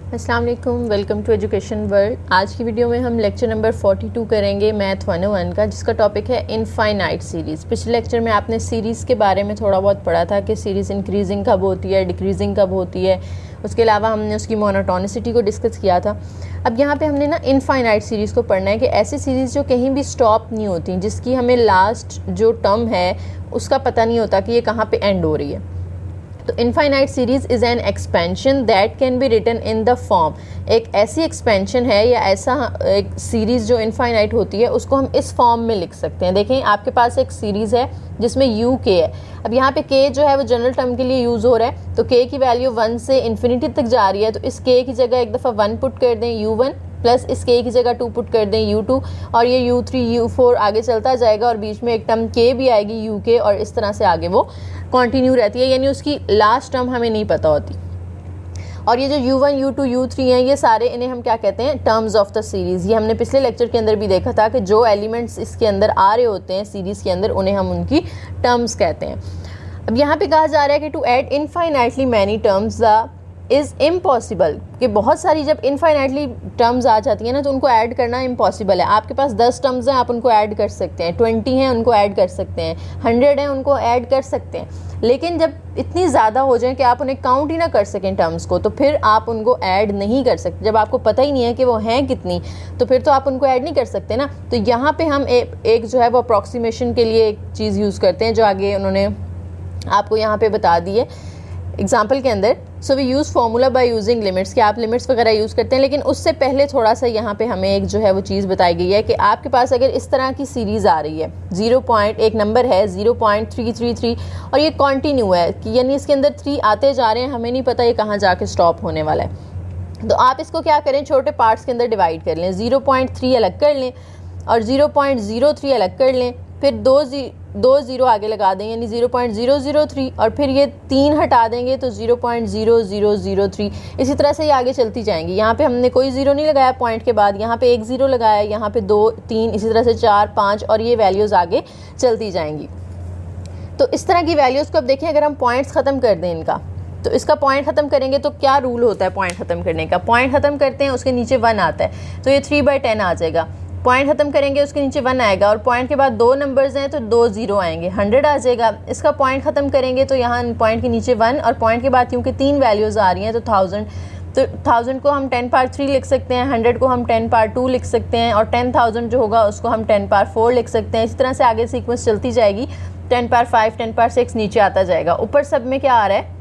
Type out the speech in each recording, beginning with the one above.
अस्सलाम वालेकुम, welcome to education world. आज की वीडियो में हम लेक्चर नंबर 42 करेंगे मैथ 101 का, जिसका टॉपिक है इनफाइनाइट सीरीज़। पिछले लेक्चर में आपने सीरीज़ के बारे में थोड़ा बहुत पढ़ा था कि सीरीज़ इंक्रीजिंग कब होती है, डिक्रीजिंग कब होती है। उसके अलावा हमने उसकी मोनोटोनिसिटी को डिस्कस किया था। अब यहाँ पे हमने ना इनफाइनाइट सीरीज़ को पढ़ना है कि ऐसी सीरीज़ जो कहीं भी स्टॉप नहीं होती, जिसकी हमें लास्ट जो टर्म है उसका पता नहीं होता कि ये कहाँ पे एंड हो रही है। तो infinite series is an expansion that can be written in the form. एक ऐसी एक्सपेंशन है या ऐसा एक सीरीज़ जो इनफाइनाइट होती है उसको हम इस फॉर्म में लिख सकते हैं। देखें, आपके पास एक सीरीज़ है जिसमें यू के है। अब यहाँ पे के जो है वो जनरल टर्म के लिए यूज़ हो रहा है, तो के की वैल्यू 1 से इन्फिनिटी तक जा रही है, तो इस के की जगह एक दफ़ा 1 पुट कर दें, u1 प्लस इस के की जगह 2 पुट कर दें, u2, और ये u3 u4 आगे चलता जाएगा और बीच में एक टर्म के भी आएगी u के, और इस तरह से आगे वो कंटिन्यू रहती है, यानी उसकी लास्ट टर्म हमें नहीं पता होती। और ये जो u1 u2 u3 हैं, ये सारे इन्हें हम क्या कहते हैं, टर्म्स ऑफ द सीरीज़। ये हमने पिछले लेक्चर के अंदर भी देखा था कि जो एलिमेंट्स इसके अंदर आ रहे होते हैं सीरीज़ के अंदर, उन्हें हम उनकी टर्म्स कहते हैं। अब यहाँ पे कहा जा रहा है कि to add infinitely many terms the is impossible, कि बहुत सारी जब इनफाइनाइटली टर्म्स आ जाती हैं ना तो उनको ऐड करना इम्पॉसिबल है। आपके पास 10 टर्म्स हैं, आप उनको ऐड कर सकते हैं, 20 हैं उनको ऐड कर सकते हैं, 100 हैं उनको ऐड कर सकते हैं, लेकिन जब इतनी ज़्यादा हो जाए कि आप उन्हें काउंट ही ना कर सकें टर्म्स को, तो फिर आप उनको ऐड नहीं कर सकते। जब आपको पता ही नहीं है कि वो हैं कितनी, तो फिर तो आप उनको ऐड नहीं कर सकते ना। तो यहाँ पर हम एक जो है वो अप्रॉक्सीमेशन के लिए एक चीज़ यूज़ करते हैं, जो आगे उन्होंने आपको यहाँ पर बता दी है एग्जाम्पल के अंदर। So we use formula by using limits, कि आप लिमिट्स वगैरह यूज़ करते हैं, लेकिन उससे पहले थोड़ा सा यहाँ पे हमें एक जो है वो चीज़ बताई गई है कि आपके पास अगर इस तरह की सीरीज़ आ रही है, 1 नंबर है 0.333 और ये कॉन्टीन्यू है, कि यानी इसके अंदर 3 आते जा रहे हैं, हमें नहीं पता ये कहाँ जाके स्टॉप होने वाला है। तो आप इसको क्या करें, छोटे पार्ट्स के अंदर डिवाइड कर लें, 0.3 अलग कर लें और 0.03 अलग कर लें, फिर दो ज़ीरो आगे लगा दें, यानी 0.003, और फिर ये 3 हटा देंगे तो 0.0003। इसी तरह से ये आगे चलती जाएंगी। यहाँ पे हमने कोई ज़ीरो नहीं लगाया पॉइंट के बाद, यहाँ पे 1 ज़ीरो लगाया, यहाँ पे 2 3, इसी तरह से 4 5, और ये वैल्यूज़ आगे चलती जाएंगी। तो इस तरह की वैल्यूज़ को अब देखें, अगर हम पॉइंट्स ख़त्म कर दें इनका, तो इसका पॉइंट ख़त्म करेंगे तो क्या रूल होता है पॉइंट ख़त्म करने का। पॉइंट ख़त्म करते हैं, उसके नीचे 1 आता है, तो ये 3/10 आ जाएगा। पॉइंट ख़त्म करेंगे, उसके नीचे 1 आएगा, और पॉइंट के बाद 2 नंबर्स हैं तो 2 ज़ीरो आएंगे, 100 आ जाएगा। इसका पॉइंट ख़त्म करेंगे तो यहाँ पॉइंट के नीचे 1, और पॉइंट के बाद क्योंकि 3 वैल्यूज़ आ रही हैं तो 1000, तो 1000 को हम 10 पावर 3 लिख सकते हैं, 100 को हम 10 पावर 2 लिख सकते हैं, और 10,000 जो होगा उसको हम 10 पावर 4 लिख सकते हैं। इस तरह से आगे सीक्वेंस चलती जाएगी, 10 पावर 5 10 पावर 6 नीचे आता जाएगा। ऊपर सब में क्या आ रहा है,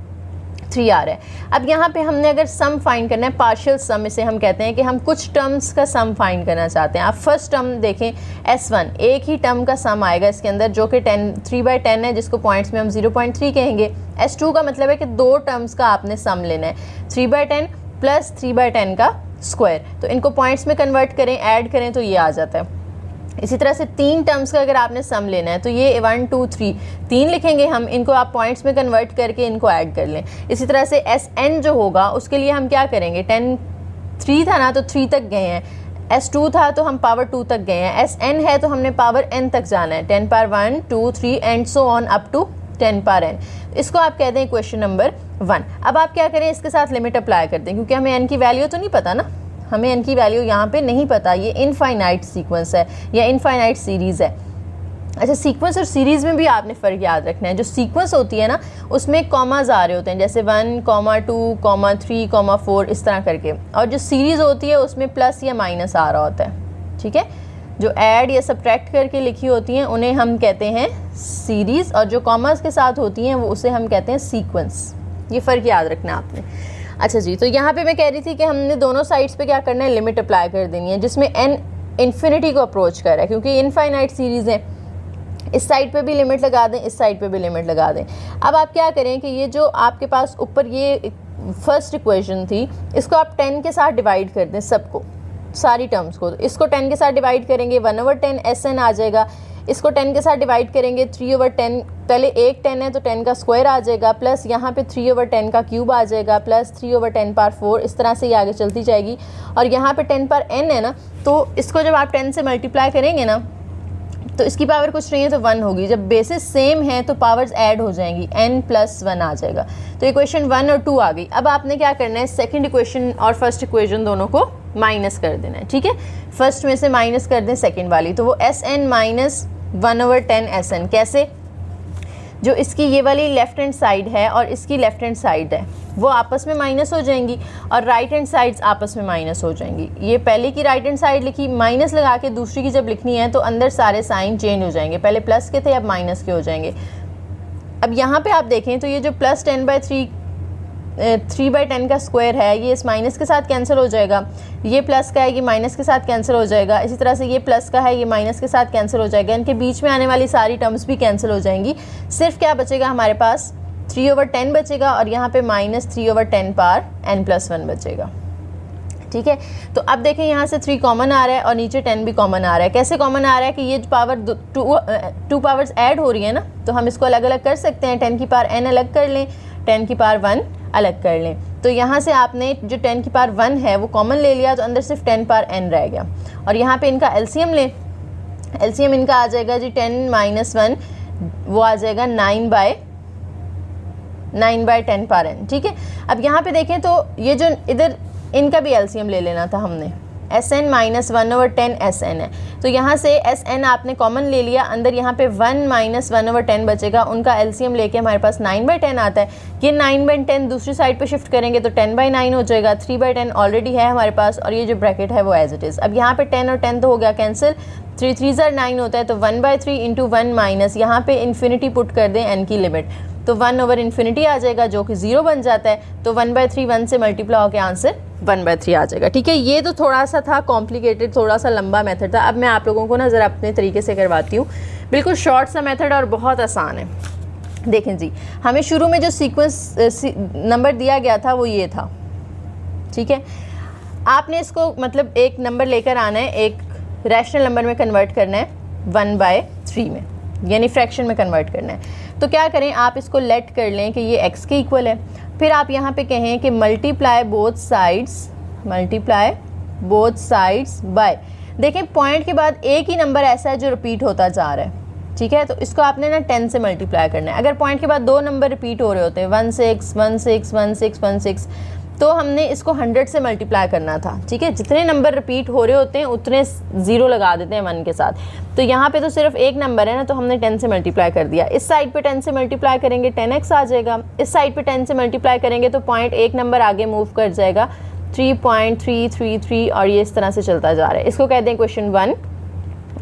3 आ रहा है। अब यहाँ पे हमने अगर सम फाइंड करना है, पार्शियल सम इसे हम कहते हैं, कि हम कुछ टर्म्स का सम फाइंड करना चाहते हैं। आप फर्स्ट टर्म देखें, S1 एक ही टर्म का सम आएगा इसके अंदर, जो कि 3/10 है, जिसको पॉइंट्स में हम 0.3 कहेंगे। S2 का मतलब है कि 2 टर्म्स का आपने सम लेना है, 3/10 प्लस 3/10 का स्क्वायर। तो इनको पॉइंट्स में कन्वर्ट करें, ऐड करें तो ये आ जाता है। इसी तरह से 3 टर्म्स का अगर आपने सम लेना है तो ये 1 2 3 लिखेंगे हम, इनको आप पॉइंट्स में कन्वर्ट करके इनको ऐड कर लें। इसी तरह से SN जो होगा उसके लिए हम क्या करेंगे, 3 था ना तो 3 तक गए हैं, S2 था तो हम पावर 2 तक गए हैं, SN है तो हमने पावर n तक जाना है, 10 power 1 2 3 and so on up to 10 power n। इसको आप कहते हैं क्वेश्चन नंबर 1। अब आप क्या करें, इसके साथ लिमिट अप्लाई करते हैं, क्योंकि हमें n की वैल्यू तो नहीं पता ना, हमें n की वैल्यू यहाँ पे नहीं पता। ये इनफाइनाइट सीक्वेंस है या इनफाइनाइट सीरीज़ है। अच्छा, सीक्वेंस और सीरीज़ में भी आपने फ़र्क याद रखना है। जो सीक्वेंस होती है ना उसमें कॉमाज आ रहे होते हैं, जैसे 1, 2, 3, 4 इस तरह करके, और जो सीरीज़ होती है उसमें प्लस या माइनस आ रहा होता है। ठीक है, जो ऐड या सब्ट्रैक्ट करके लिखी होती हैं उन्हें हम कहते हैं सीरीज़, और जो कॉमाज के साथ होती हैं वो उसे हम कहते हैं सीक्वेंस। ये फ़र्क याद रखना है आपने। अच्छा जी, तो यहाँ पे मैं कह रही थी कि हमने दोनों साइड्स पे क्या करना है, लिमिट अप्लाई कर देनी है, जिसमें n इन्फिनिटी को अप्रोच कर रहा है, क्योंकि इनफाइनाइट सीरीज़ है। इस साइड पे भी लिमिट लगा दें, इस साइड पे भी लिमिट लगा दें। अब आप क्या करें कि ये जो आपके पास ऊपर ये फर्स्ट इक्वेशन थी, इसको आप 10 के साथ डिवाइड कर दें, सबको, सारी टर्म्स को। इसको 10 के साथ डिवाइड करेंगे, 1/10 SN आ जाएगा। इसको 10 के साथ डिवाइड करेंगे, 3/10, पहले एक 10 है तो 10 का स्क्वायर आ जाएगा, प्लस यहाँ पे 3/10 का क्यूब आ जाएगा, प्लस 3/10 पावर 4। इस तरह से ये आगे चलती जाएगी। और यहाँ पे 10 पावर n है ना, तो इसको जब आप 10 से मल्टीप्लाई करेंगे ना तो इसकी पावर कुछ नहीं है तो 1 होगी। जब बेसिस सेम है तो पावर्स ऐड हो जाएंगी, n+1 आ जाएगा। तो इक्वेशन 1 और 2 आ गई। अब आपने क्या करना है, सेकंड इक्वेशन और फर्स्ट इक्वेशन दोनों को माइनस कर देना है, ठीक है। फर्स्ट में से माइनस कर दें सेकंड वाली, तो वो Sn माइनस 1/10 Sn। कैसे, जो इसकी ये वाली लेफ्ट हैंड साइड है और इसकी लेफ्ट हैंड साइड है वो आपस में माइनस हो जाएंगी और राइट हैंड साइड्स आपस में माइनस हो जाएंगी। ये पहले की राइट हैंड साइड लिखी, माइनस लगा के दूसरी की जब लिखनी है तो अंदर सारे साइन चेंज हो जाएंगे, पहले प्लस के थे अब माइनस के हो जाएंगे। अब यहाँ पे आप देखें तो ये जो प्लस 3/10 का स्क्वायर है ये इस माइनस के साथ कैंसिल हो जाएगा, ये प्लस का है ये माइनस के साथ कैंसिल हो जाएगा, इसी तरह से ये प्लस का है ये माइनस के साथ कैंसिल हो जाएगा, इनके बीच में आने वाली सारी टर्म्स भी कैंसिल हो जाएंगी। सिर्फ क्या बचेगा हमारे पास 3/10 बचेगा और यहाँ पे माइनस 3/10 पावर n+1 बचेगा, ठीक है। तो अब देखें यहाँ से 3 कॉमन आ रहा है और नीचे 10 भी कॉमन आ रहा है। कैसे कॉमन आ रहा है कि ये पावर 2 पावर्स ऐड हो रही है ना, तो हम इसको अलग अलग कर सकते हैं। 10 की पावर n अलग कर लें, 10 की पावर 1 अलग कर लें। तो यहाँ से आपने जो 10 की पावर 1 है वो कॉमन ले लिया तो अंदर सिर्फ 10 पावर n रह गया। और यहाँ पे इनका एलसीएम लें, एलसीएम इनका आ जाएगा जी 10 - 1 वो आ जाएगा 9/10 पावर n, ठीक है। अब यहाँ पे देखें तो ये जो इधर इनका भी एलसीएम ले लेना था हमने, Sn - 1/10 Sn है। तो यहाँ से Sn आपने कॉमन ले लिया, अंदर यहाँ पे 1 - 1/10 बचेगा, उनका एलसीएम लेके हमारे पास 9/10 आता है। ये 9/10 दूसरी साइड पे शिफ्ट करेंगे तो 10/9 हो जाएगा, 3/10 ऑलरेडी है हमारे पास और ये जो ब्रैकेट है वो एज इट इज़। अब यहाँ पे 10 और 10 तो हो गया कैंसिल, 3 × 3 = 9 होता है, तो 1/3 × 1 माइनस यहाँ पे इन्फिनिटी पुट कर दें n की लिमिट, तो 1/∞ आ जाएगा जो कि 0 बन जाता है। तो 1/3 1 से मल्टीप्लाई होकर आंसर 1/3 आ जाएगा, ठीक है। ये तो थोड़ा सा था कॉम्प्लिकेटेड, थोड़ा सा लंबा मेथड था। अब मैं आप लोगों को ना ज़रा अपने तरीके से करवाती हूँ, बिल्कुल शॉर्ट सा मेथड और बहुत आसान है। देखें जी, हमें शुरू में जो सीक्वेंस नंबर दिया गया था वो ये था, ठीक है। आपने इसको मतलब एक नंबर लेकर आना है, एक रैशनल नंबर में कन्वर्ट करना है 1/3 में, यानी फ्रैक्शन में कन्वर्ट करना है। तो क्या करें, आप इसको लेट कर लें कि ये x के इक्वल है, फिर आप यहाँ पे कहें कि मल्टीप्लाई बोथ साइड्स बाय, देखें पॉइंट के बाद एक ही नंबर ऐसा है जो रिपीट होता जा रहा है, ठीक है। तो इसको आपने ना 10 से मल्टीप्लाई करना है। अगर पॉइंट के बाद 2 नंबर रिपीट हो रहे होते हैं 16 16 16 16, तो हमने इसको 100 से मल्टीप्लाई करना था, ठीक है। जितने नंबर रिपीट हो रहे होते हैं उतने 0 लगा देते हैं 1 के साथ। तो यहाँ पे तो सिर्फ एक नंबर है ना, तो हमने 10 से मल्टीप्लाई कर दिया। इस साइड पे 10 से मल्टीप्लाई करेंगे 10x आ जाएगा, इस साइड पे 10 से मल्टीप्लाई करेंगे तो पॉइंट एक नंबर आगे मूव कर जाएगा 3.333 और ये इस तरह से चलता जा रहा है। इसको कहते हैं इक्वेशन 1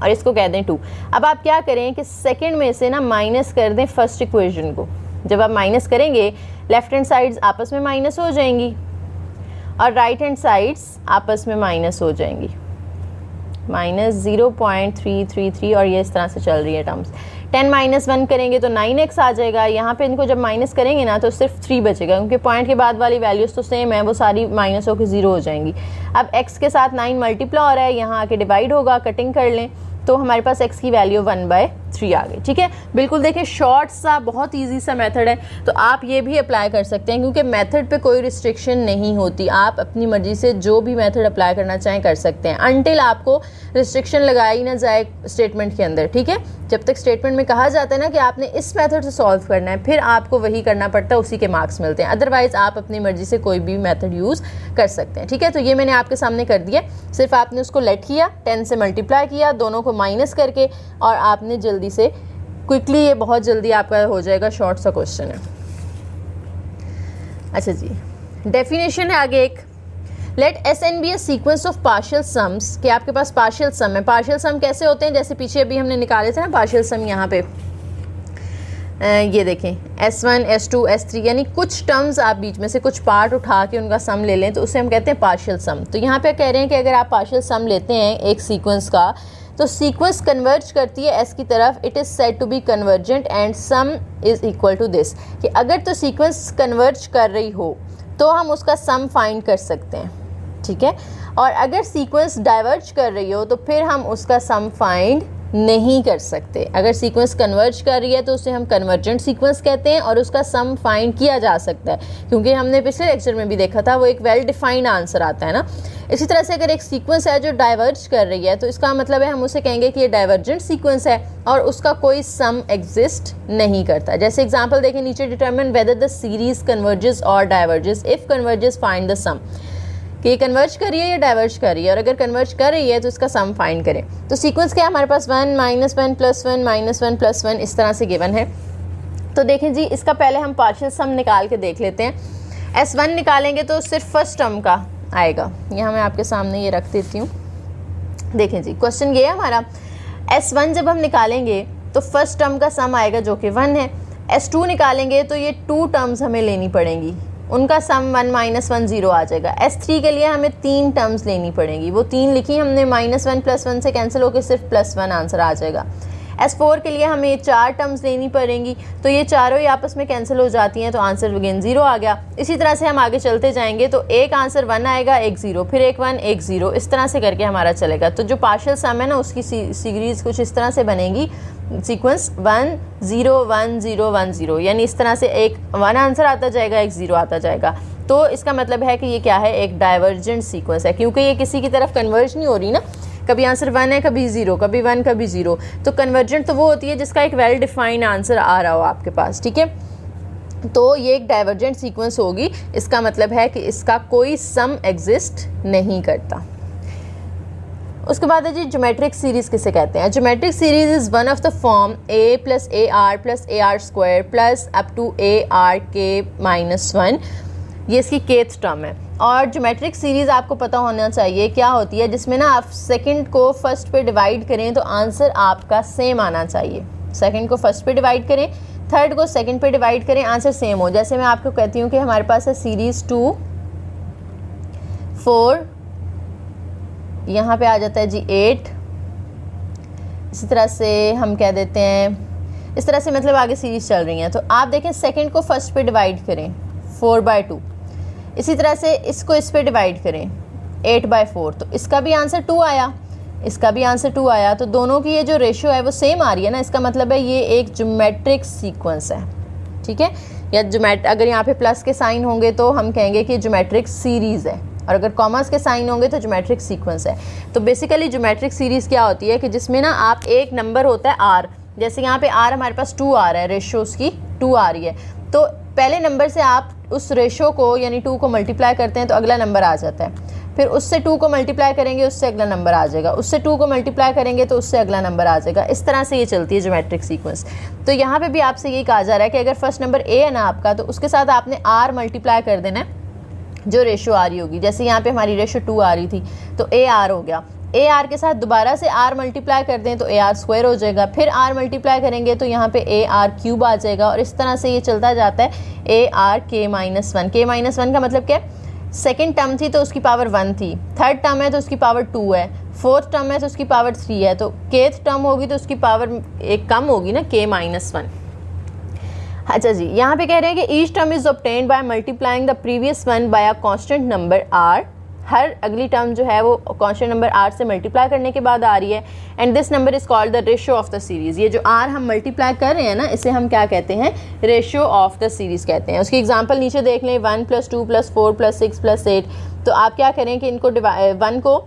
और इसको कहते हैं 2। अब आप क्या करें कि सेकेंड में से ना माइनस कर दें फर्स्ट इक्वेशन को। जब आप माइनस करेंगे लेफ्ट हैंड साइड्स आपस में माइनस हो जाएंगी और राइट हैंड साइड्स आपस में माइनस हो जाएंगी, -0.333 और ये इस तरह से चल रही है टर्म्स। 10 - 1 करेंगे तो 9x आ जाएगा। यहाँ पे इनको जब माइनस करेंगे ना तो सिर्फ 3 बचेगा, क्योंकि पॉइंट के बाद वाली वैल्यूज़ तो सेम है, वो सारी माइनस होकर 0 हो जाएंगी। अब x के साथ 9 मल्टीप्लाई हो रहा है, यहाँ आके डिवाइड होगा, कटिंग कर लें तो हमारे पास x की वैल्यू 1/3 आ गई, ठीक है। बिल्कुल देखें शॉर्ट सा बहुत इजी सा मेथड है, तो आप ये भी अप्लाई कर सकते हैं क्योंकि मेथड पे कोई रिस्ट्रिक्शन नहीं होती। आप अपनी मर्जी से जो भी मेथड अप्लाई करना चाहें कर सकते हैं, अनटिल आपको रिस्ट्रिक्शन लगाई ना जाए स्टेटमेंट के अंदर, ठीक है। जब तक स्टेटमेंट में कहा जाता है ना कि आपने इस मेथड से सॉल्व करना है, फिर आपको वही करना पड़ता है, उसी के मार्क्स मिलते हैं। अदरवाइज़ आप अपनी मर्जी से कोई भी मेथड यूज़ कर सकते हैं, ठीक है। तो ये मैंने आपके सामने कर दिया, सिर्फ आपने उसको लेट किया, 10 से मल्टीप्लाई किया, दोनों को माइनस करके, और आपने जल्दी से क्विकली, ये बहुत जल्दी आपका हो जाएगा, शॉर्ट सा क्वेश्चन है। अच्छा जी, डेफिनेशन है आगे एक, let Sn be a sequence of partial sums, कि आपके पास पार्शियल सम है। पार्शियल सम कैसे होते हैं, जैसे पीछे अभी हमने निकाले थे ना पार्शियल सम, यहाँ पे ये देखें S1 S2 S3, यानी कुछ टर्म्स आप बीच में से कुछ पार्ट उठा के उनका सम ले लें तो उसे हम कहते हैं पार्शियल सम। तो यहाँ पे कह रहे हैं कि अगर आप पार्शियल सम लेते हैं एक सीक्वेंस का, तो सीक्वेंस कन्वर्ज करती है S की तरफ, it is said to be convergent and sum is equal to this, कि अगर तो सीक्वेंस कन्वर्ज कर रही हो तो हम उसका सम फाइंड कर सकते हैं, ठीक है। और अगर सीक्वेंस डाइवर्ज कर रही हो तो फिर हम उसका सम फाइंड नहीं कर सकते। अगर सीक्वेंस कन्वर्ज कर रही है तो उसे हम कन्वर्जेंट सीक्वेंस कहते हैं और उसका सम फाइंड किया जा सकता है, क्योंकि हमने पिछले लेक्चर में भी देखा था वो एक वेल डिफाइंड आंसर आता है ना। इसी तरह से अगर एक सीक्वेंस है जो डाइवर्ज कर रही है तो इसका मतलब है हम उसे कहेंगे कि ये डाइवर्जेंट सीक्वेंस है और उसका कोई सम एग्जिस्ट नहीं करता। जैसे एग्जांपल देखें नीचे, determine whether the series converges और diverges, if converges find the sum, कि ये कन्वर्ज कर रही है या डाइवर्ज कर रही है, और अगर कन्वर्ज कर रही है तो इसका सम फाइंड करें। तो सीक्वेंस क्या है हमारे पास 1 -1 +1 -1 +1 इस तरह से गिवन है। तो देखें जी, इसका पहले हम पार्शियल सम निकाल के देख लेते हैं। S1 निकालेंगे तो सिर्फ फर्स्ट टर्म का आएगा, यहाँ मैं आपके सामने ये रख देती हूँ। देखें जी, क्वेश्चन ये है हमारा, S1 जब हम निकालेंगे तो फर्स्ट टर्म का सम आएगा जो कि 1 है। S2 निकालेंगे तो ये 2 टर्म्स हमें लेनी पड़ेंगी, उनका सम 1 -1 0 आ जाएगा। S3 के लिए हमें 3 टर्म्स लेनी पड़ेंगी, वो 3 लिखी हमने, -1 +1 से कैंसिल होकर सिर्फ +1 आंसर आ जाएगा। S4 के लिए हमें 4 टर्म्स लेनी पड़ेंगी, तो ये चारों ही आपस में कैंसिल हो जाती हैं, तो आंसर अगेन 0 आ गया। इसी तरह से हम आगे चलते जाएंगे तो एक आंसर 1 आएगा, एक 0, फिर एक 1, एक 0, इस तरह से करके हमारा चलेगा। तो जो पार्शियल सम है ना उसकी सीरीज कुछ इस तरह से बनेगी, सीक्वेंस 1 0 1 0 1 0, यानी इस तरह से एक 1 आंसर आता जाएगा, एक 0 आता जाएगा। तो इसका मतलब है कि ये क्या है, एक डाइवर्जेंट सीक्वेंस है, क्योंकि ये किसी की तरफ कन्वर्ज नहीं हो रही ना, कभी आंसर 1 है, कभी 0, कभी 1, कभी 0। तो कन्वर्जेंट तो वो होती है जिसका एक वेल डिफाइंड आंसर आ रहा हो आपके पास, ठीक है। तो ये एक डाइवर्जेंट सीक्वेंस होगी, इसका मतलब है कि इसका कोई सम एग्जिस्ट नहीं करता। उसके बाद है जी ज्योमेट्रिक सीरीज किसे कहते हैं। Geometric series is one of the form a + AR + AR² plus up to ARk-1, ये इसकी केथ टर्म है। और ज्योमेट्रिक सीरीज़ आपको पता होना चाहिए क्या होती है, जिसमें ना आप सेकंड को फर्स्ट पे डिवाइड करें तो आंसर आपका सेम आना चाहिए। सेकंड को फर्स्ट पे डिवाइड करें, थर्ड को सेकंड पे डिवाइड करें, आंसर सेम हो। जैसे मैं आपको कहती हूँ कि हमारे पास है सीरीज़ 2 4, यहाँ पे आ जाता है जी 8, इसी तरह से हम कह देते हैं, इस तरह से मतलब आगे सीरीज़ चल रही हैं। तो आप देखें सेकंड को फर्स्ट पे डिवाइड करें 4/2, इसी तरह से इसको इस पे डिवाइड करें 8/4, तो इसका भी आंसर 2 आया, इसका भी आंसर 2 आया। तो दोनों की ये जो रेशियो है वो सेम आ रही है ना, इसका मतलब है ये एक ज्योमेट्रिक सीक्वेंस है, ठीक है। या अगर यहाँ पे प्लस के साइन होंगे तो हम कहेंगे कि ज्योमेट्रिक सीरीज़ है, और अगर कॉमर्स के साइन होंगे तो ज्योमेट्रिक सीक्वेंस है। तो बेसिकली ज्योमेट्रिक सीरीज़ क्या होती है कि जिसमें ना आप एक नंबर होता है R, जैसे यहाँ पे R हमारे पास 2 आ रहा है, रेशियो उसकी 2 आ रही है, तो पहले नंबर से आप उस रेशो को यानी 2 को मल्टीप्लाई करते हैं तो अगला नंबर आ जाता है, फिर उससे 2 को मल्टीप्लाई करेंगे उससे अगला नंबर आ जाएगा, उससे 2 को मल्टीप्लाई करेंगे तो उससे अगला नंबर आ जाएगा। इस तरह से ये चलती है ज्योमेट्रिक सीक्वेंस। तो यहाँ पे भी आपसे यही कहा जा रहा है कि अगर फर्स्ट नंबर A है ना आपका, तो उसके साथ आपने R मल्टीप्लाई कर देना है जो रेशो आ रही होगी। जैसे यहाँ पे हमारी रेशो 2 आ रही थी तो AR हो गया, AR के साथ दोबारा से R मल्टीप्लाई कर दें तो AR² हो जाएगा, फिर R मल्टीप्लाई करेंगे तो यहाँ पे AR³ आ जाएगा, और इस तरह से ये चलता जाता है ARk-1। k-1 का मतलब क्या है, सेकेंड टर्म थी तो उसकी पावर 1 थी, थर्ड टर्म है तो उसकी पावर 2 है, फोर्थ टर्म है तो उसकी पावर 3 है, तो केथ टर्म होगी तो उसकी पावर एक कम होगी ना, k-1। अच्छा जी, यहाँ पे कह रहे हैं कि each term is obtained by multiplying the previous one by a constant number r। हर अगली टर्म जो है वो कांस्टेंट नंबर r से मल्टीप्लाई करने के बाद आ रही है, and this number is called the ratio of the series. ये जो r हम मल्टीप्लाई कर रहे हैं ना, इसे हम क्या कहते हैं, रेशियो ऑफ द सीरीज़ कहते हैं। उसकी एग्जांपल नीचे देख लें, 1 + 2 + 4 + 6 + 8। तो आप क्या करें कि इनको 1 को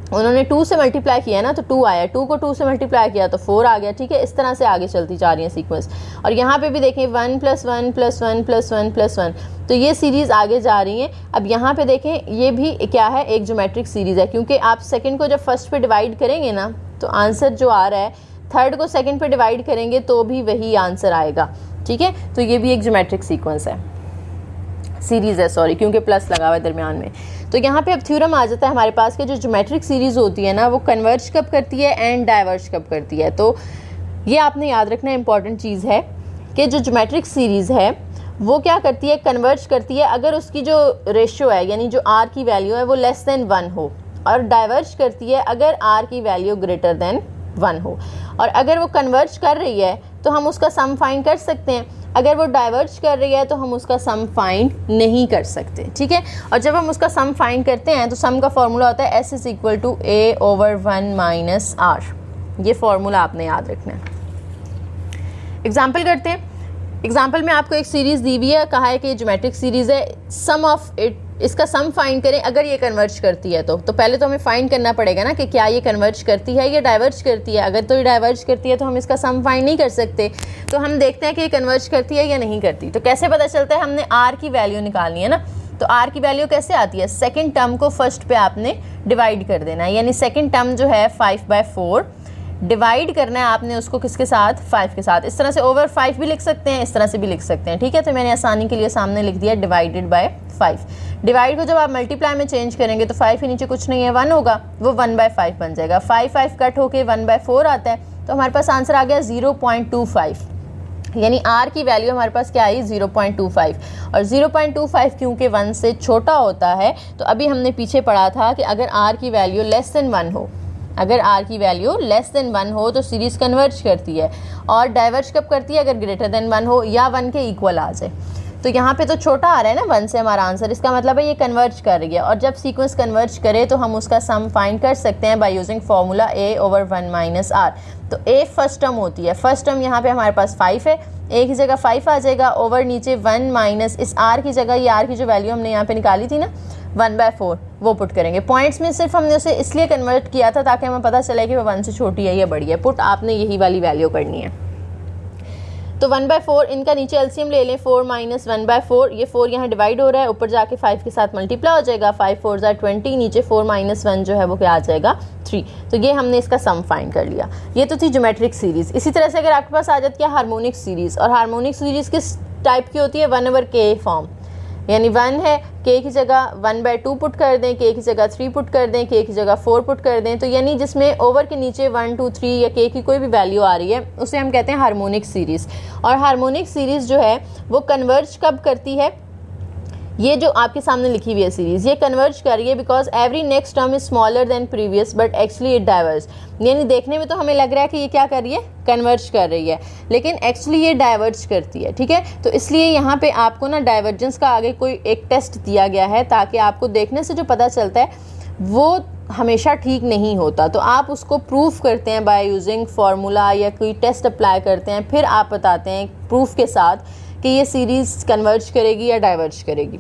उन्होंने 2 से मल्टीप्लाई किया ना तो 2 आया, 2 को 2 से मल्टीप्लाई किया तो 4 आ गया, ठीक है। इस तरह से आगे चलती जा रही है सीक्वेंस। और यहाँ पे भी देखें 1 + 1 + 1 + 1 + 1, तो ये सीरीज़ आगे जा रही है। अब यहाँ पे देखें ये भी क्या है, एक ज्योमेट्रिक सीरीज़ है, क्योंकि आप सेकंड को जब फर्स्ट पे डिवाइड करेंगे ना तो आंसर जो आ रहा है, थर्ड को सेकंड पे डिवाइड करेंगे तो भी वही आंसर आएगा, ठीक है। तो ये भी एक ज्योमेट्रिक सीक्वेंस है, सीरीज़ है, सॉरी, क्योंकि प्लस लगा हुआ है दरमियान में। तो यहाँ पे अब थ्योरम आ जाता है हमारे पास कि जो ज्योमेट्रिक सीरीज़ होती है ना वो कन्वर्ज कब करती है एंड डाइवर्ज कब करती है। तो ये आपने याद रखना इंपॉर्टेंट चीज़ है कि जो ज्योमेट्रिक सीरीज़ है वो क्या करती है, कन्वर्ज करती है अगर उसकी जो रेशियो है यानी जो r की वैल्यू है वो लेस देन 1 हो, और डाइवर्ज करती है अगर r की वैल्यू ग्रेटर देन 1 हो। और अगर वो कन्वर्ज कर रही है तो हम उसका सम फाइंड कर सकते हैं, अगर वो डाइवर्ज कर रही है तो हम उसका सम फाइंड नहीं कर सकते, ठीक है। और जब हम उसका सम फाइंड करते हैं तो सम का फॉर्मूला होता है S = A/1 - R। ये फॉर्मूला आपने याद रखना है। एग्जाम्पल करते हैं। एग्जाम्पल में आपको एक सीरीज़ दी हुई है, कहा है कि ज्योमेट्रिक सीरीज़ है, सम ऑफ इट, इसका सम फाइंड करें अगर ये कन्वर्ज करती है तो पहले तो हमें फाइंड करना पड़ेगा ना कि क्या ये कन्वर्ज करती है या डाइवर्ज करती है। अगर तो ये डाइवर्ज करती है तो हम इसका सम फाइंड नहीं कर सकते, तो हम देखते हैं कि ये कन्वर्ज करती है या नहीं करती। तो कैसे पता चलता है, हमने आर की वैल्यू निकालनी है ना, तो आर की वैल्यू कैसे आती है, सेकेंड टर्म को फर्स्ट पे आपने डिवाइड कर देना है, यानी सेकेंड टर्म जो है 5/4 डिवाइड करना है आपने उसको किसके साथ, 5 के साथ। इस तरह से ओवर 5 भी लिख सकते हैं, इस तरह से भी लिख सकते हैं, ठीक है। तो मैंने आसानी के लिए सामने लिख दिया डिवाइडेड बाय 5। डिवाइड को जब आप मल्टीप्लाई में चेंज करेंगे तो 5 के नीचे कुछ नहीं है, 1 होगा, वो 1/5 बन जाएगा। 5 कट होके 1/4 आता है, तो हमारे पास आंसर आ गया 0.25, यानी आर की वैल्यू हमारे पास क्या आई, 0.25। और 0.25 क्योंकि 1 से छोटा होता है, तो अभी हमने पीछे पढ़ा था कि अगर आर की वैल्यू लेस देन 1 हो, अगर आर की वैल्यू लेस देन 1 हो तो सीरीज़ कन्वर्ज करती है, और डाइवर्ज कब करती है, अगर ग्रेटर देन 1 हो या 1 के इक्वल आ जाए। तो यहाँ पे तो छोटा आ रहा है ना 1 से हमारा आंसर, इसका मतलब है ये कन्वर्ज कर रही है। और जब सीक्वेंस कन्वर्ज करे तो हम उसका सम फाइंड कर सकते हैं by using formula a/1 - r। तो a फर्स्ट टर्म होती है, फर्स्ट टर्म यहाँ पे हमारे पास 5 है, a की जगह 5 आ जाएगा, ओवर नीचे 1 माइनस इस r की जगह, ये r की जो वैल्यू हमने यहाँ पे निकाली थी ना 1/4, वो पुट करेंगे। पॉइंट्स में सिर्फ हमने उसे इसलिए कन्वर्ट किया था ताकि हमें पता चले कि वो 1 से छोटी है या बड़ी है। पुट आपने यही वाली वैल्यू करनी है। तो 1/4, इनका नीचे एलसीएम ले लें, 4 - 1/4, ये 4 यहाँ डिवाइड हो रहा है, ऊपर जाके 5 के साथ मल्टीप्लाई हो जाएगा, 5 4 = 20, नीचे 4 - 1 जो है वो क्या आ जाएगा, 3। तो ये हमने इसका सम फाइंड कर लिया। ये तो थी ज्योमेट्रिक सीरीज़। इसी तरह से अगर आपके पास आ जाती है हार्मोनिक सीरीज़, और हार्मोनिक सीरीज़ किस टाइप की होती है, 1/k फॉर्म, यानी 1 है, k की जगह 1/2 पुट कर दें, k की जगह 3 पुट कर दें, k की जगह 4 पुट कर दें, तो यानी जिसमें ओवर के नीचे 1 2 3 या k की कोई भी वैल्यू आ रही है उसे हम कहते हैं हार्मोनिक सीरीज़। और हार्मोनिक सीरीज़ जो है वो कन्वर्ज कब करती है, ये जो आपके सामने लिखी हुई है सीरीज़, ये कन्वर्ज कर रही है because every next term is smaller than previous but actually it diverge. यानी देखने में तो हमें लग रहा है कि ये क्या कर रही है, कन्वर्ज कर रही है, लेकिन एक्चुअली ये डाइवर्ज करती है, ठीक है। तो इसलिए यहाँ पे आपको ना डाइवर्जेंस का आगे कोई एक टेस्ट दिया गया है ताकि आपको देखने से जो पता चलता है वो हमेशा ठीक नहीं होता, तो आप उसको प्रूफ करते हैं बाय यूजिंग फार्मूला या कोई टेस्ट अप्लाई करते हैं, फिर आप बताते हैं प्रूफ के साथ कि ये सीरीज़ कन्वर्ज करेगी या डाइवर्ज करेगी।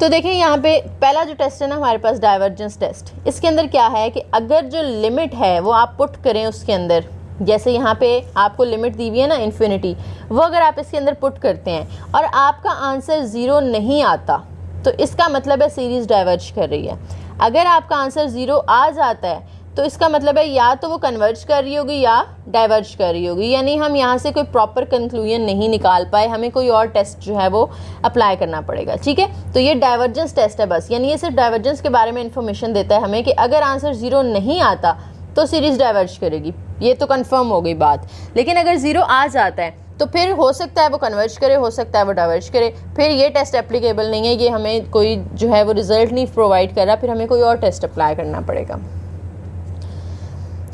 तो देखें यहाँ पे पहला जो टेस्ट है ना हमारे पास, डाइवर्जेंस टेस्ट, इसके अंदर क्या है कि अगर जो लिमिट है वो आप पुट करें उसके अंदर, जैसे यहाँ पे आपको लिमिट दी हुई है ना इन्फिनिटी, वो अगर आप इसके अंदर पुट करते हैं और आपका आंसर 0 नहीं आता, तो इसका मतलब है सीरीज़ डाइवर्ज कर रही है। अगर आपका आंसर 0 आ जाता है तो इसका मतलब है या तो वो कन्वर्ज कर रही होगी या डाइवर्ज कर रही होगी, यानी हम यहाँ से कोई प्रॉपर कंक्लूजन नहीं निकाल पाए, हमें कोई और टेस्ट जो है वो अप्लाई करना पड़ेगा, ठीक है। तो ये डाइवर्जेंस टेस्ट है बस, यानी ये सिर्फ डाइवर्जेंस के बारे में इन्फॉर्मेशन देता है हमें कि अगर आंसर 0 नहीं आता तो सीरीज़ डाइवर्ज करेगी, ये तो कन्फर्म हो गई बात। लेकिन अगर 0 आ जाता है तो फिर हो सकता है वो कन्वर्ज करे, हो सकता है वो डाइवर्ज करे, फिर ये टेस्ट एप्लीकेबल नहीं है, ये हमें कोई जो है वो रिजल्ट नहीं प्रोवाइड कर रहा, फिर हमें कोई और टेस्ट अप्लाई करना पड़ेगा।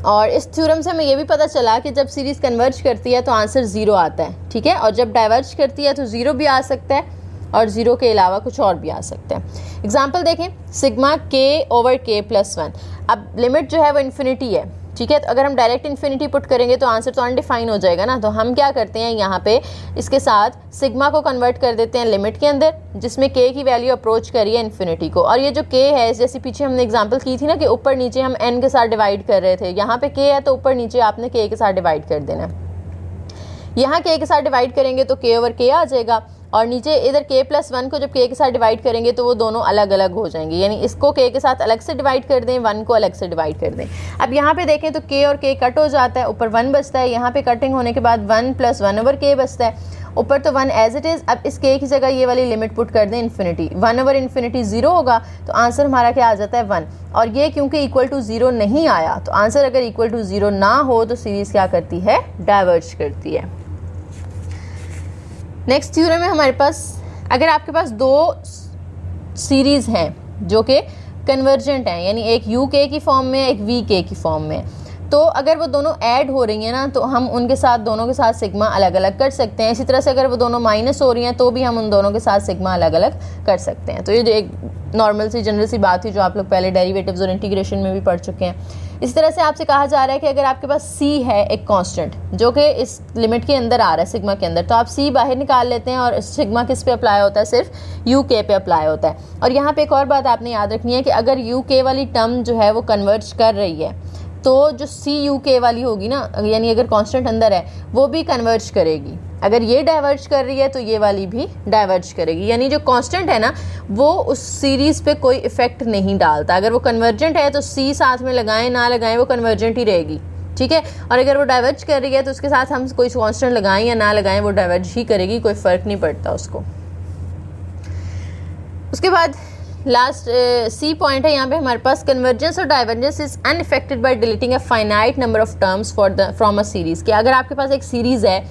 और इस थ्योरम से हमें ये भी पता चला कि जब सीरीज़ कन्वर्ज करती है तो आंसर 0 आता है, ठीक है, और जब डाइवर्ज करती है तो 0 भी आ सकता है और 0 के अलावा कुछ और भी आ सकता है। एग्जाम्पल देखें, सिग्मा k/k+1, अब लिमिट जो है वो इन्फिनिटी है, ठीक है। तो अगर हम डायरेक्ट इन्फिनिटी पुट करेंगे तो आंसर तो अनडिफाइन हो जाएगा ना, तो हम क्या करते हैं यहाँ पे इसके साथ सिग्मा को कन्वर्ट कर देते हैं लिमिट के अंदर, जिसमें k की वैल्यू अप्रोच करिए इन्फिनिटी को, और ये जो k है जैसे पीछे हमने एग्जांपल की थी ना कि ऊपर नीचे हम n के साथ डिवाइड कर रहे थे, यहाँ पे k है तो ऊपर नीचे आपने k के साथ डिवाइड कर देना है। यहाँ k के साथ डिवाइड करेंगे तो k/k आ जाएगा, और नीचे इधर k+1 को जब k के साथ डिवाइड करेंगे तो वो दोनों अलग अलग हो जाएंगे, यानी इसको k के साथ अलग से डिवाइड कर दें, 1 को अलग से डिवाइड कर दें। अब यहाँ पे देखें तो k और k कट हो जाता है, ऊपर 1 बचता है, यहाँ पे कटिंग होने के बाद 1 + 1/k बचता है, ऊपर तो 1 एज इट इज़। अब इस k की जगह ये वाली लिमिट पुट कर दें इन्फिनिटी, 1/∞ 0 होगा, तो आंसर हमारा क्या आ जाता है 1। और ये क्योंकि इक्वल टू 0 नहीं आया, तो आंसर अगर इक्वल टू 0 ना हो तो सीरीज़ क्या करती है, डाइवर्ज करती है। नेक्स्ट थ्योरम है हमारे पास, अगर आपके पास 2 सीरीज़ हैं जो कि कन्वर्जेंट हैं, यानी एक UK की फॉर्म में एक VK की फॉर्म में, तो अगर वो दोनों ऐड हो रही हैं ना तो हम उनके साथ दोनों के साथ सिग्मा अलग अलग कर सकते हैं। इसी तरह से अगर वो दोनों माइनस हो रही हैं तो भी हम उन दोनों के साथ सिग्मा अलग अलग कर सकते हैं। तो ये जो एक नॉर्मल सी जनरल सी बात थी जो आप लोग पहले डेरिवेटिव्स और इंटीग्रेशन में भी पढ़ चुके हैं। इस तरह से आपसे कहा जा रहा है कि अगर आपके पास c है एक कांस्टेंट जो कि इस लिमिट के अंदर आ रहा है सिग्मा के अंदर, तो आप c बाहर निकाल लेते हैं और सिग्मा किस पे अप्लाई होता है, सिर्फ uk पे अप्लाई होता है। और यहाँ पे एक और बात आपने याद रखनी है कि अगर uk वाली टर्म जो है वो कन्वर्ज कर रही है तो जो CUK वाली होगी ना, यानी अगर कांस्टेंट अंदर है वो भी कन्वर्ज करेगी। अगर ये डाइवर्ज कर रही है तो ये वाली भी डाइवर्ज करेगी, यानी जो कांस्टेंट है ना वो उस सीरीज़ पे कोई इफेक्ट नहीं डालता। अगर वो कन्वर्जेंट है तो C साथ में लगाएं ना लगाएं वो कन्वर्जेंट ही रहेगी, ठीक है। और अगर वो डाइवर्ज कर रही है तो उसके साथ हम कोई कांस्टेंट लगाएं या ना लगाएं वो डाइवर्ज ही करेगी, कोई फ़र्क नहीं पड़ता उसको। उसके बाद लास्ट सी पॉइंट है यहाँ पे हमारे पास, कन्वर्जेंस और divergence is unaffected by deleting a finite number of terms from a series. कि अगर आपके पास एक सीरीज़ है,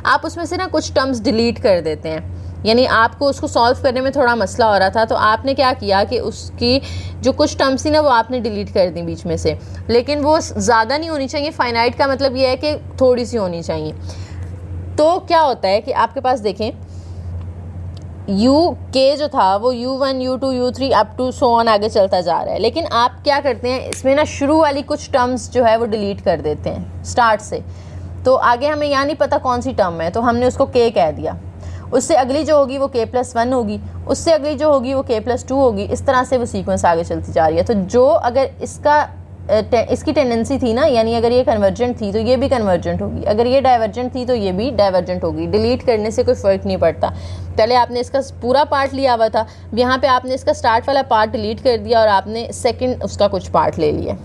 आप उसमें से ना कुछ टर्म्स डिलीट कर देते हैं, यानी आपको उसको सॉल्व करने में थोड़ा मसला हो रहा था तो आपने क्या किया कि उसकी जो कुछ टर्म्स थी ना वो आपने डिलीट कर दी बीच में से, लेकिन वो ज़्यादा नहीं होनी चाहिए। फाइनाइट का मतलब ये है कि थोड़ी सी होनी चाहिए। तो क्या होता है कि आपके पास देखें UK जो था वो U1 U2 U3 up to so on आगे चलता जा रहा है, लेकिन आप क्या करते हैं इसमें ना शुरू वाली कुछ टर्म्स जो है वो डिलीट कर देते हैं स्टार्ट से। तो आगे हमें यहाँ नहीं पता कौन सी टर्म है तो हमने उसको K कह दिया, उससे अगली जो होगी वो K+1 होगी, उससे अगली जो होगी वो K+2 होगी। इस तरह से वो सीक्वेंस आगे चलती जा रही है। तो जो अगर इसकी टेंडेंसी थी ना, यानी अगर ये कन्वर्जेंट थी तो ये भी कन्वर्जेंट होगी, अगर ये डाइवर्जेंट थी तो ये भी डाइवर्जेंट होगी। डिलीट करने से कोई फ़र्क नहीं पड़ता। पहले आपने इसका पूरा पार्ट लिया हुआ था, यहाँ पे आपने इसका स्टार्ट वाला पार्ट डिलीट कर दिया और आपने सेकंड उसका कुछ पार्ट ले लिया।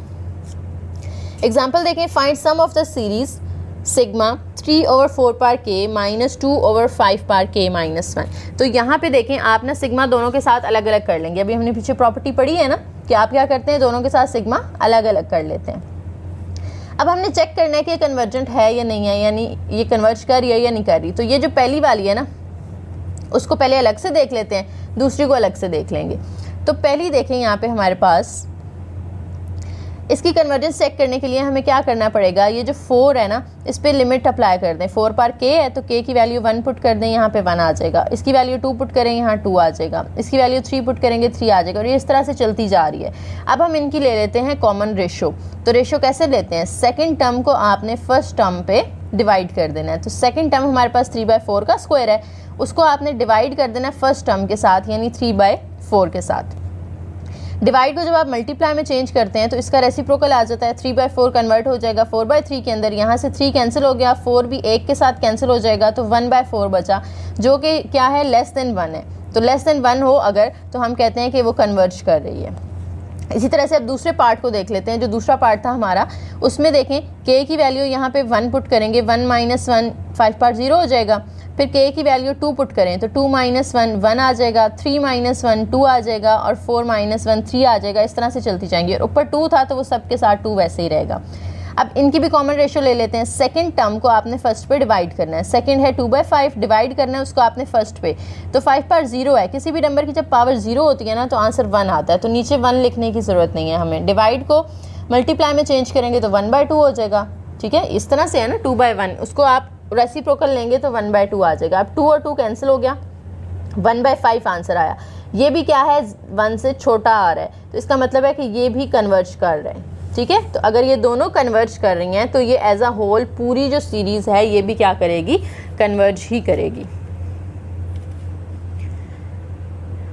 एग्जांपल देखें, find sum of the series sigma 3/4 power k minus 2/5 power k minus 1। तो यहाँ पे देखें आप ना सिग्मा दोनों के साथ अलग अलग कर लेंगे। अभी हमने पीछे प्रॉपर्टी पढ़ी है ना कि आप क्या करते हैं, दोनों के साथ सिग्मा अलग अलग कर लेते हैं। अब हमने चेक करना है कि ये कन्वर्जेंट है या नहीं है, यानी ये कन्वर्ज कर रही है या नहीं कर रही। तो ये जो पहली वाली है ना उसको पहले अलग से देख लेते हैं, दूसरी को अलग से देख लेंगे। तो पहली देखें यहाँ पे हमारे पास इसकी कन्वर्जेंस चेक करने के लिए हमें क्या करना पड़ेगा, ये जो 4 है ना इस पर लिमिट अप्लाई कर दें। 4 पार k है तो k की वैल्यू 1 पुट कर दें, यहाँ पे 1 आ जाएगा। इसकी वैल्यू 2 पुट करें, यहाँ 2 आ जाएगा। इसकी वैल्यू 3 पुट करेंगे, 3 आ जाएगा। और ये इस तरह से चलती जा रही है। अब हम इनकी ले लेते हैं कॉमन रेशो। तो रेशो कैसे लेते हैं, सेकेंड टर्म को आपने फर्स्ट टर्म पे डिवाइड कर देना है। तो सेकेंड टर्म हमारे पास 3/4 का स्क्वायर है, उसको आपने डिवाइड कर देना है फर्स्ट टर्म के साथ, यानी 3/4 के साथ। डिवाइड को जब आप मल्टीप्लाई में चेंज करते हैं तो इसका रेसिप्रोकल आ जाता है, 3/4 कन्वर्ट हो जाएगा 4/3 के अंदर। यहाँ से 3 कैंसिल हो गया, 4 भी 1 के साथ कैंसिल हो जाएगा, तो 1/4 बचा जो कि क्या है, लेस देन 1 है। तो लेस देन 1 हो अगर तो हम कहते हैं कि वो कन्वर्ज कर रही है। इसी तरह से अब दूसरे पार्ट को देख लेते हैं। जो दूसरा पार्ट था हमारा उसमें देखें k की वैल्यू यहाँ पे 1 पुट करेंगे, 1 - 1 5 पार 0 हो जाएगा। फिर k की वैल्यू 2 पुट करें तो 2 - 1 1 आ जाएगा, 3 - 1 2 आ जाएगा और 4 - 1 3 आ जाएगा। इस तरह से चलती जाएंगी। और ऊपर 2 था तो वो सबके साथ 2 वैसे ही रहेगा। अब इनकी भी कॉमन रेशो ले लेते हैं। सेकंड टर्म को आपने फर्स्ट पे डिवाइड करना है। सेकंड है 2/5, डिवाइड करना है उसको आपने फर्स्ट पे। तो 5 पार 0 है, किसी भी नंबर की जब पावर 0 होती है ना तो आंसर 1 आता है। तो नीचे 1 लिखने की ज़रूरत नहीं है हमें। डिवाइड को मल्टीप्लाई में चेंज करेंगे तो 1/2 हो जाएगा, ठीक है। इस तरह से है ना 2/1, उसको आप रेसिप्रोकल लेंगे तो 1/2 आ जाएगा। अब 2 और 2 कैंसिल हो गया, 1/5 आंसर आया। ये भी क्या है, 1 से छोटा आ रहा है, तो इसका मतलब है कि ये भी कन्वर्ज कर रहे हैं, ठीक है। तो अगर ये दोनों कन्वर्ज कर रही हैं तो ये एज अ होल पूरी जो सीरीज़ है ये भी क्या करेगी, कन्वर्ज ही करेगी।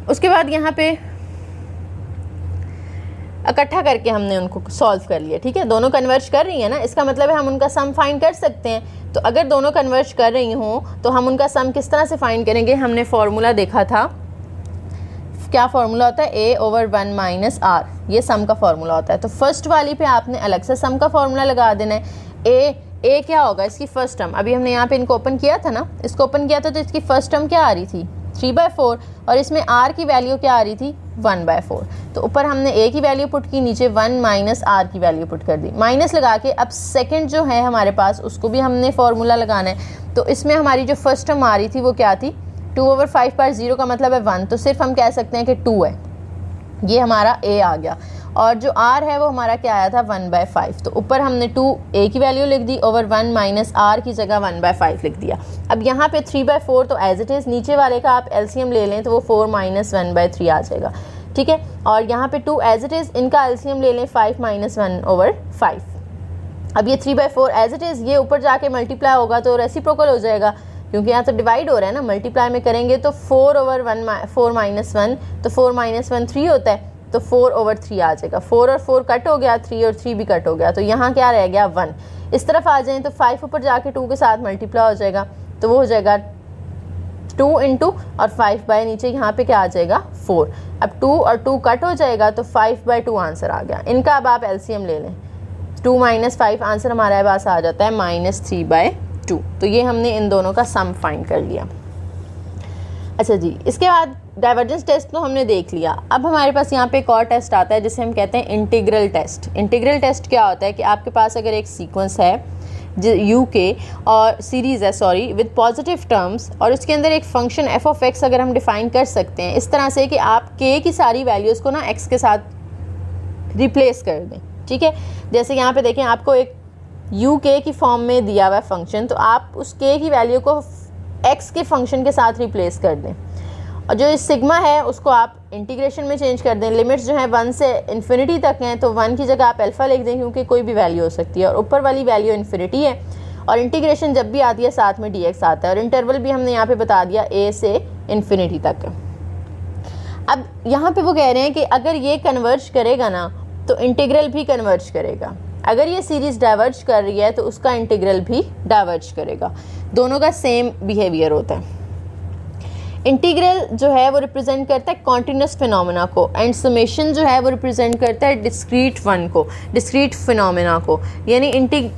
उसके बाद यहाँ पे इकट्ठा करके हमने उनको सॉल्व कर लिया, ठीक है। दोनों कन्वर्ज कर रही है ना, इसका मतलब है हम उनका सम फाइंड कर सकते हैं। तो अगर दोनों कन्वर्ज कर रही हों तो हम उनका सम किस तरह से फाइंड करेंगे, हमने फॉर्मूला देखा था। क्या फार्मूला होता है, a/1 - r, ये सम का फार्मूला होता है। तो फर्स्ट वाली पे आपने अलग से सम का फार्मूला लगा देना है। a क्या होगा, इसकी फर्स्ट टर्म। अभी हमने यहाँ पे इनको ओपन किया था ना, इसको ओपन किया था तो इसकी फर्स्ट टर्म क्या आ रही थी, 3/4, और इसमें r की वैल्यू क्या आ रही थी, 1/4। तो ऊपर हमने a की वैल्यू पुट की, नीचे 1 - r की वैल्यू पुट कर दी। माइनस लगा के अब सेकंड जो है हमारे पास उसको भी हमने फार्मूला लगाना है। तो इसमें हमारी जो फर्स्ट टर्म आ रही थी वो क्या थी, 2/5 पार 0 का मतलब है 1, तो सिर्फ हम कह सकते हैं कि 2 है। ये हमारा a आ गया। और जो r है वो हमारा क्या आया था, 1/5। तो ऊपर हमने 2a की वैल्यू लिख दी, ओवर 1 - r की जगह 1/5 लिख दिया। अब यहाँ पे 3/4 तो एज इट इज़, नीचे वाले का आप एलसीएम ले लें तो वो 4 - 1/3 आ जाएगा, ठीक है। और यहाँ पे 2 एज इट इज़, इनका एलसीएम ले लें 5 - 1/5। अब ये 3/4 एज इट इज़, ये ऊपर जाके मल्टीप्लाई होगा तो रेसिप्रोकल हो जाएगा, क्योंकि यहाँ तो डिवाइड हो रहा है ना, मल्टीप्लाई में करेंगे तो 4/4 -1, तो 4 - 1 3 होता है, तो 4/3 आ जाएगा। 4 और 4 कट हो गया, 3 और 3 भी कट हो गया, तो यहाँ क्या रह गया 1। इस तरफ आ जाएं तो 5 ऊपर जाके 2 के साथ मल्टीप्लाई हो जाएगा, तो वो हो जाएगा 2 × और 5/, नीचे यहाँ पे क्या आ जाएगा 4। अब 2 और 2 कट हो जाएगा तो 5/2 आंसर आ गया। इनका अब आप एलसीएम ले लें, 2 - 5 आंसर हमारे पास आ जाता है -3/2। तो ये हमने इन दोनों का सम फाइंड कर लिया। अच्छा जी, इसके बाद डाइवर्जेंस टेस्ट तो हमने देख लिया। अब हमारे पास यहाँ पे एक और टेस्ट आता है जिसे हम कहते हैं इंटीग्रल टेस्ट। इंटीग्रल टेस्ट क्या होता है कि आपके पास अगर एक सीक्वेंस है यू के और सीरीज़ है सॉरी विद पॉजिटिव टर्म्स, और उसके अंदर एक फंक्शन f(x) अगर हम डिफ़ाइन कर सकते हैं इस तरह से कि आप k की सारी वैल्यूज़ को ना x के साथ रिप्लेस कर दें, ठीक है। जैसे यहाँ पे देखें, आपको एक यू के की फॉर्म में दिया हुआ है फंक्शन, तो आप उस k की वैल्यू को x के फंक्शन के साथ रिप्लेस कर दें, और जो इस सिग्मा है उसको आप इंटीग्रेशन में चेंज कर दें। लिमिट्स जो हैं 1 से इन्फिनिटी तक हैं, तो 1 की जगह आप अल्फ़ा लिख दें, क्योंकि कोई भी वैल्यू हो सकती है, और ऊपर वाली वैल्यू इन्फिनिटी है। और इंटीग्रेशन जब भी आती है साथ में dx आता है, और इंटरवल भी हमने यहाँ पे बता दिया a से इन्फिनिटी तक। अब यहाँ पे वो कह रहे हैं कि अगर ये कन्वर्ज करेगा ना तो इंटीग्रल भी कन्वर्ज करेगा। अगर ये सीरीज़ डाइवर्ज कर रही है तो उसका इंटीग्रल भी डाइवर्ज करेगा। दोनों का सेम बिहेवियर होता है। इंटीग्रल जो है वो रिप्रेजेंट करता है कॉन्टिन्यूस फिनोमेना को, एंड समेशन जो है वो रिप्रेजेंट करता है डिस्क्रीट वन को, डिस्क्रीट फिनोमेना को। यानी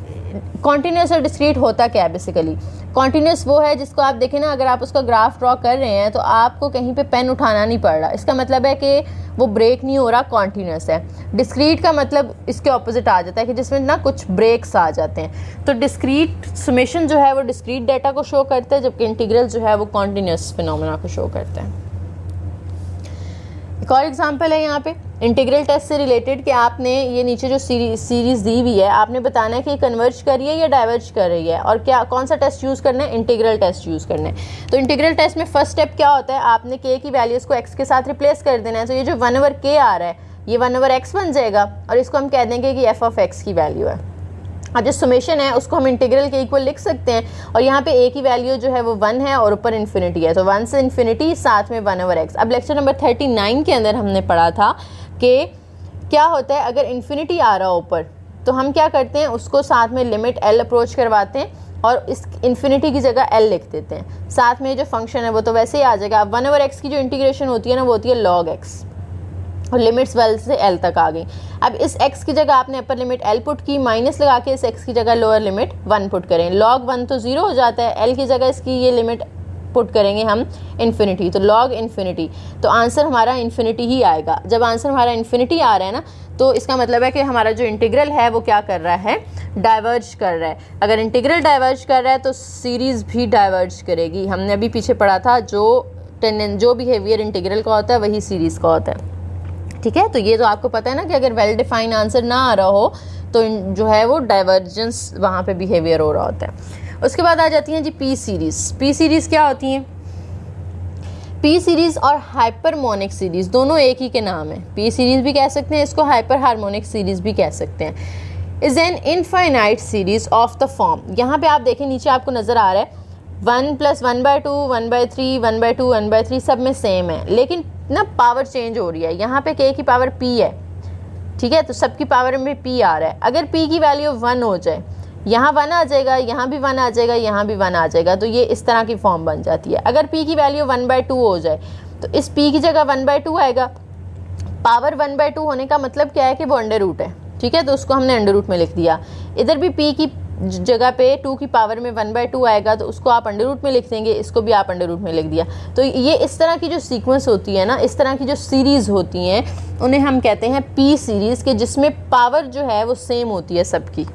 कॉन्टिन्यूस और डिस्क्रीट होता क्या है बेसिकली? कॉन्टिन्यूस वो है जिसको आप देखें ना, अगर आप उसका ग्राफ ड्रॉ कर रहे हैं तो आपको कहीं पे पेन उठाना नहीं पड़ रहा, इसका मतलब है कि वो ब्रेक नहीं हो रहा, कॉन्टिन्यूस है। डिस्क्रीट का मतलब इसके ऑपोजिट आ जाता है कि जिसमें ना कुछ ब्रेक्स आ जाते हैं। तो डिस्क्रीट समेशन जो है वो डिस्क्रीट डाटा को शो करता है, जबकि इंटीग्रल जो है वो कॉन्टिन्यूस फिनोमेना को शो करता है। एक और एग्जांपल है यहाँ पे इंटीग्रल टेस्ट से रिलेटेड कि आपने ये नीचे जो सीरीज़ दी हुई है, आपने बताना है कि कन्वर्ज कर रही है या डाइवर्ज कर रही है, और क्या कौन सा टेस्ट यूज़ करना है? इंटीग्रल टेस्ट यूज़ करना है। तो इंटीग्रल टेस्ट में फर्स्ट स्टेप क्या होता है? आपने k की वैल्यूज़ को x के साथ रिप्लेस कर देना है। तो ये जो 1/k आ रहा है ये 1/x बन जाएगा, और इसको हम कह देंगे कि f(x) की वैल्यू है। अब जो समेशन है उसको हम इंटीग्रल के इक्वल लिख सकते हैं, और यहाँ पे a की वैल्यू जो है वो 1 है और ऊपर इन्फिनिटी है, तो 1 से इन्फिनिटी साथ में 1/x। अब लेक्चर नंबर 39 के अंदर हमने पढ़ा था कि क्या होता है अगर इन्फिनिटी आ रहा हो ऊपर, तो हम क्या करते हैं उसको साथ में लिमिट l अप्रोच करवाते हैं और इस इन्फिनिटी की जगह l लिख देते हैं। साथ में जो फंक्शन है वो तो वैसे ही आ जाएगा। अब 1/x की जो इंटीग्रेशन होती है ना वो होती है log x, और लिमिट्स 1 से l तक आ गई। अब इस x की जगह आपने अपर लिमिट l पुट की, माइनस लगा के इस x की जगह लोअर लिमिट 1 पुट करें। log 1 तो 0 हो जाता है, l की जगह इसकी ये लिमिट पुट करेंगे हम इन्फिनिटी, तो log इन्फिनिटी, तो आंसर हमारा इन्फिनिटी ही आएगा। जब आंसर हमारा इन्फिनिटी आ रहा है ना, तो इसका मतलब है कि हमारा जो इंटीग्रल है वो क्या कर रहा है? डाइवर्ज कर रहा है। अगर इंटीग्रल डाइवर्ज कर रहा है तो सीरीज़ भी डाइवर्ज करेगी। हमने अभी पीछे पढ़ा था जो बिहेवियर इंटीग्रल का होता है वही सीरीज़ का होता है, ठीक है। तो ये तो आपको पता है ना कि अगर वेल डिफाइंड आंसर ना आ रहा हो तो जो है वो डाइवर्जेंस वहाँ पे बिहेवियर हो रहा होता है। उसके बाद आ जाती हैं G P series. P series क्या होती हैं? पी सीरीज़ और हाइपरमोनिक सीरीज़ दोनों एक ही के नाम है। पी सीरीज़ भी कह सकते हैं इसको, हाइपर हार्मोनिक सीरीज़ भी कह सकते हैं। Is an infinite series of the form, यहाँ पे आप देखें नीचे आपको नज़र आ रहा है 1 + 1/2, 1/3, 1/2, 1/3 सब में सेम है, लेकिन ना पावर चेंज हो रही है। यहाँ पे k की पावर p है, ठीक है, तो सबकी पावर में p आ रहा है। अगर p की वैल्यू 1 हो जाए, यहाँ 1 आ जाएगा, यहाँ भी 1 आ जाएगा, यहाँ भी 1 आ जाएगा, तो ये इस तरह की फॉर्म बन जाती है। अगर p की वैल्यू 1/2 हो जाए तो इस p की जगह 1/2 आएगा। पावर 1/2 होने का मतलब क्या है कि वो अंडर रूट है, ठीक है, तो उसको हमने अंडर रूट में लिख दिया। इधर भी p की जगह पे 2 की पावर में 1/2 आएगा, तो उसको आप अंडर रूट में लिख देंगे, इसको भी आप अंडर रूट में लिख दिया। तो ये इस तरह की जो सीक्वेंस होती है ना, इस तरह की जो सीरीज़ होती हैं उन्हें हम कहते हैं पी सीरीज़ के, जिसमें पावर जो है वो सेम होती है सबकी।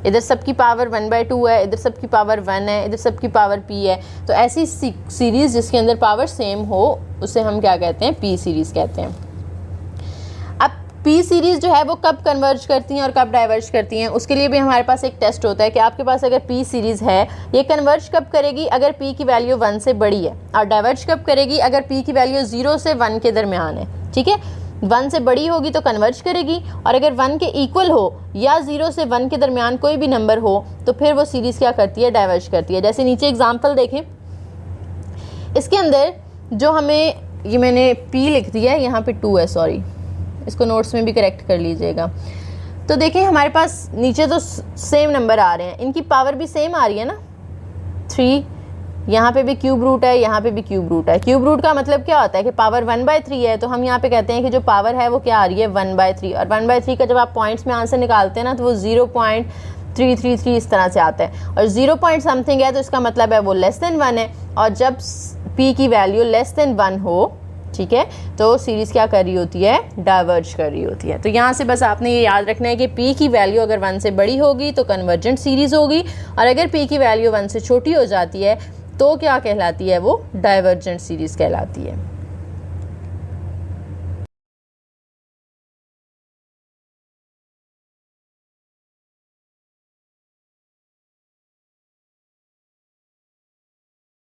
इधर सबकी पावर 1/2 है, इधर सबकी पावर 1 है, इधर सबकी पावर p है। तो ऐसी सीरीज़ जिसके अंदर पावर सेम हो उसे हम क्या कहते हैं? पी सीरीज़ कहते हैं। अब पी सीरीज़ जो है वो कब कन्वर्ज करती हैं और कब डाइवर्ज करती हैं, उसके लिए भी हमारे पास एक टेस्ट होता है कि आपके पास अगर पी सीरीज़ है, ये कन्वर्ज कब करेगी? अगर p की वैल्यू 1 से बड़ी है, और डाइवर्ज कब करेगी? अगर p की वैल्यू 0 से 1 के दरमियान है। ठीक है। 1 से बड़ी होगी तो कन्वर्ज करेगी, और अगर 1 के इक्वल हो या 0 से 1 के दरमियान कोई भी नंबर हो तो फिर वो सीरीज़ क्या करती है, डाइवर्ज करती है। जैसे नीचे एग्जांपल देखें, इसके अंदर जो हमें, ये मैंने p लिख दिया है, यहाँ पे 2 है, सॉरी, इसको नोट्स में भी करेक्ट कर लीजिएगा। तो देखें हमारे पास नीचे तो सेम नंबर आ रहे हैं, इनकी पावर भी सेम आ रही है ना, 3, यहाँ पे भी क्यूब रूट है, यहाँ पे भी क्यूब रूट है। क्यूब रूट का मतलब क्या होता है कि पावर 1/3 है, तो हम यहाँ पे कहते हैं कि जो पावर है वो क्या आ रही है, 1/3। और 1/3 का जब आप पॉइंट्स में आंसर निकालते हैं ना तो वो 0.333 इस तरह से आता है, और 0 पॉइंट समथिंग है तो इसका मतलब है वो लेस देन 1 है। और जब p की वैल्यू लेस देन 1 हो, ठीक है, तो सीरीज़ क्या कर रही होती है, डाइवर्ज कर रही होती है। तो यहाँ से बस आपने ये याद रखना है कि p की वैल्यू अगर 1 से बड़ी होगी तो कन्वर्जेंट सीरीज़ होगी, और अगर p की वैल्यू 1 से छोटी हो जाती है तो क्या कहलाती है, वो डाइवर्जेंट सीरीज़ कहलाती है।